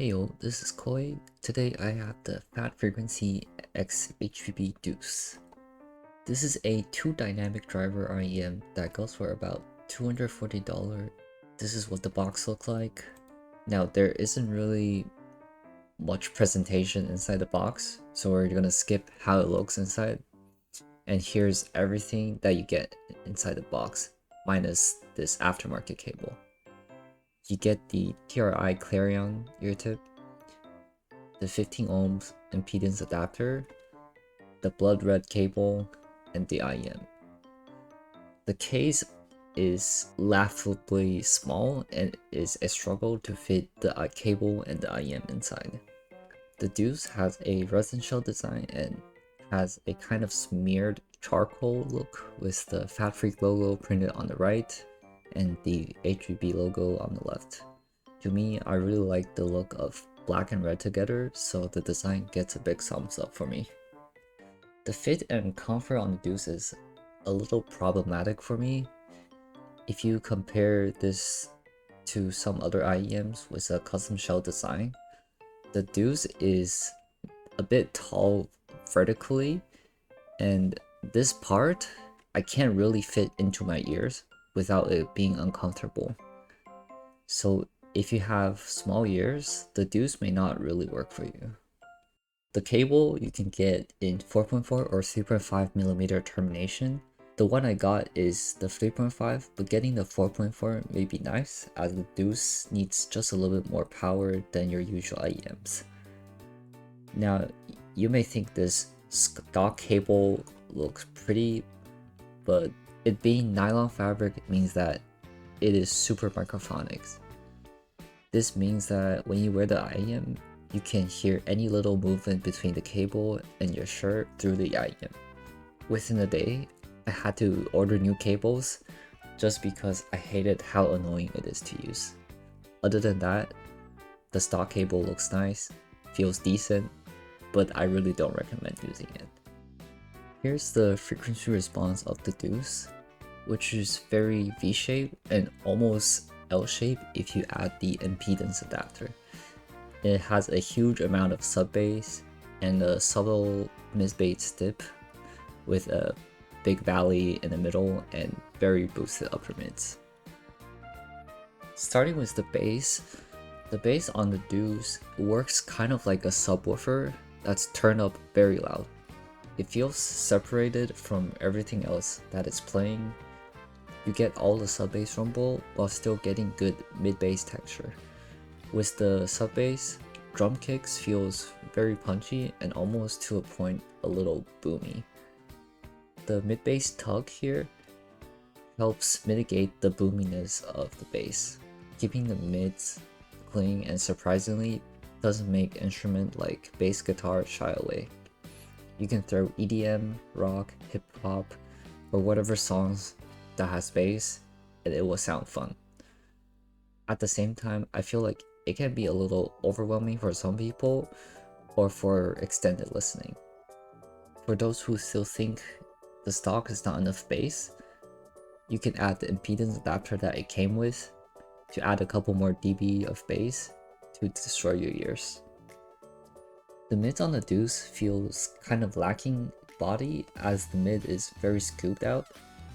Hey yo, this is Koi. Today I have the Fatfreq X HBB Deuce. This is a 2 dynamic driver REM that goes for about $240. This is what the box looks like. Now there isn't really much presentation inside the box, so we're gonna skip how it looks inside. And here's everything that you get inside the box, minus this aftermarket cable. You get the TRI Clarion ear tip, the 15 ohms impedance adapter, the blood red cable, and the IEM. The case is laughably small and is a struggle to fit the cable and the IEM inside. The Deuce has a resin shell design and has a kind of smeared charcoal look with the Fatfreq logo printed on the right and the HBB logo on the left. To me, I really like the look of black and red together, so the design gets a big thumbs up for me. The fit and comfort on the Deuce is a little problematic for me. If you compare this to some other IEMs with a custom shell design, the Deuce is a bit tall vertically, and this part I can't really fit into my ears without it being uncomfortable. So if you have small ears, the Deuce may not really work for you. The cable you can get in 4.4 or 3.5mm termination. The one I got is the 3.5, but getting the 4.4 may be nice, as the Deuce needs just a little bit more power than your usual IEMs. Now, you may think this stock cable looks pretty, but it being nylon fabric means that it is super microphonics. This means that when you wear the IEM, you can hear any little movement between the cable and your shirt through the IEM. Within a day, I had to order new cables just because I hated how annoying it is to use. Other than that, the stock cable looks nice, feels decent, but I really don't recommend using it. Here's the frequency response of the Deuce, which is very V-shaped and almost L-shaped if you add the impedance adapter. It has a huge amount of sub-bass and a subtle mid-bass dip with a big valley in the middle and very boosted upper mids. Starting with the bass on the Deuce works kind of like a subwoofer that's turned up very loud. It feels separated from everything else that it's playing. You get all the sub-bass rumble while still getting good mid-bass texture. With the sub-bass, drum kicks feels very punchy and almost to a point a little boomy. The mid-bass tug here helps mitigate the boominess of the bass, keeping the mids clean and surprisingly doesn't make instrument like bass guitar shy away. You can throw EDM, rock, hip-hop, or whatever songs that has bass and it will sound fun. At the same time, I feel like it can be a little overwhelming for some people or for extended listening. For those who still think the stock is not enough bass, you can add the impedance adapter that it came with to add a couple more dB of bass to destroy your ears. The mids on the Deuce feels kind of lacking body as the mid is very scooped out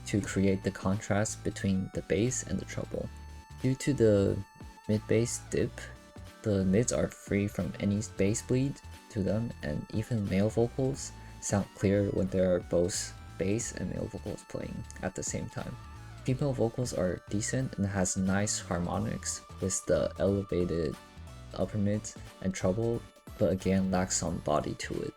to create the contrast between the bass and the treble. Due to the mid-bass dip, the mids are free from any bass bleed to them, and even male vocals sound clear when there are both bass and male vocals playing at the same time. Female vocals are decent and has nice harmonics with the elevated upper mids and treble, but again lacks some body to it.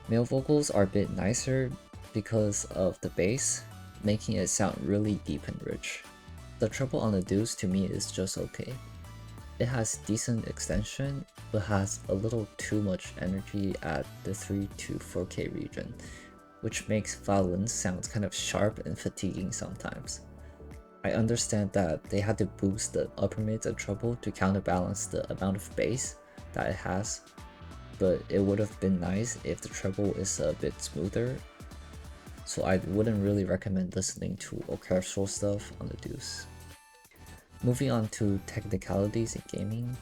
Male vocals are a bit nicer because of the bass, making it sound really deep and rich. The treble on the Deuce to me is just okay. It has decent extension, but has a little too much energy at the 3 to 4K region, which makes violins sound kind of sharp and fatiguing sometimes. I understand that they had to boost the upper mids and treble to counterbalance the amount of bass that it has, but it would have been nice if the treble is a bit smoother, so I wouldn't really recommend listening to orchestral stuff on the Deuce. Moving on to technicalities in gaming,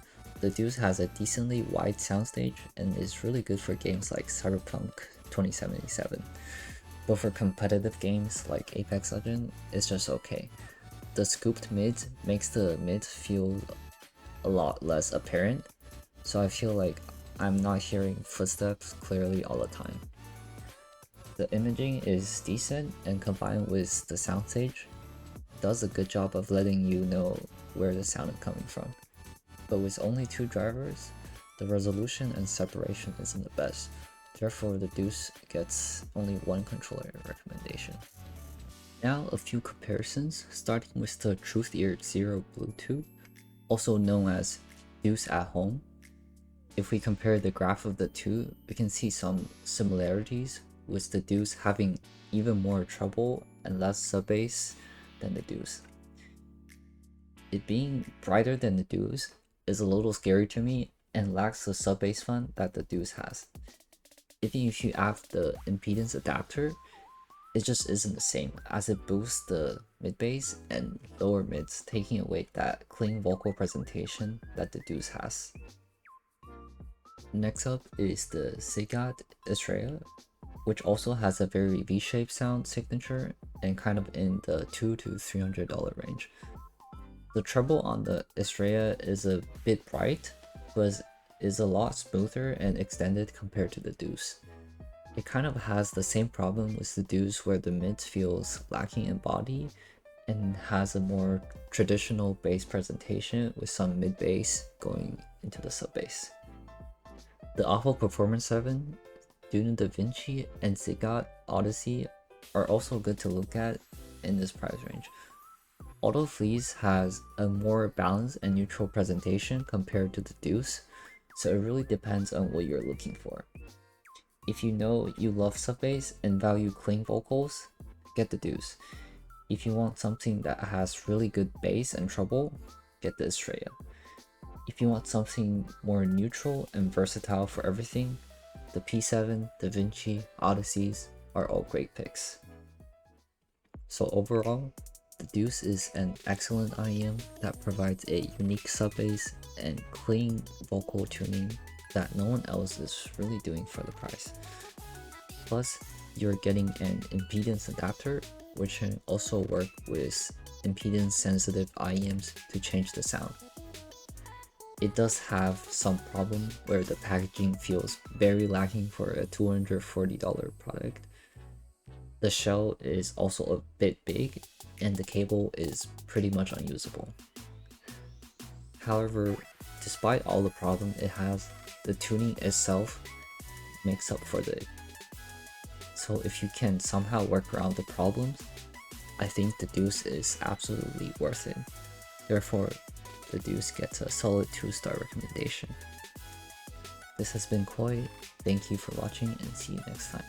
the Deuce has a decently wide soundstage and is really good for games like Cyberpunk 2077. But for competitive games like Apex Legends, it's just okay. The scooped mid makes the mid feel a lot less apparent, so I feel like I'm not hearing footsteps clearly all the time. The imaging is decent, and combined with the soundstage, does a good job of letting you know where the sound is coming from. But with only 2 drivers, the resolution and separation isn't the best, therefore the Deuce gets only 1 controller recommendation. Now a few comparisons, starting with the Truth Ear Zero Bluetooth, also known as Deuce at Home. If we compare the graph of the two, we can see some similarities, with the Deuce having even more treble and less sub-bass than the Deuce. It being brighter than the Deuce is a little scary to me and lacks the sub-bass fun that the Deuce has. Even if you add the impedance adapter, it just isn't the same, as it boosts the mid-bass and lower mids, taking away that clean vocal presentation that the Deuce has. Next up is the Xduoo Israel, which also has a very V-shaped sound signature and kind of in the $200 to $300 range. The treble on the Estrella is a bit bright, but is a lot smoother and extended compared to the Deuce. It kind of has the same problem with the Deuce, where the mid feels lacking in body and has a more traditional bass presentation with some mid bass going into the sub bass. The Awful Performance 7, Dune Da Vinci, and Xduoo Odyssey are also good to look at in this price range. Auto Fleas has a more balanced and neutral presentation compared to the Deuce, so it really depends on what you're looking for. If you know you love sub-bass and value clean vocals, get the Deuce. If you want something that has really good bass and treble, get the Estrella. If you want something more neutral and versatile for everything, the P7, Da Vinci, Odysseys are all great picks. So overall, the Deuce is an excellent IEM that provides a unique sub-bass and clean vocal tuning that no one else is really doing for the price. Plus, you're getting an impedance adapter, which can also work with impedance sensitive IEMs to change the sound. It does have some problem where the packaging feels very lacking for a $240 product. The shell is also a bit big, and the cable is pretty much unusable. However, despite all the problems it has, the tuning itself makes up for it. So if you can somehow work around the problems, I think the Deuce is absolutely worth it. Therefore, the Deuce gets a solid 2-star recommendation. This has been Koi, thank you for watching and see you next time.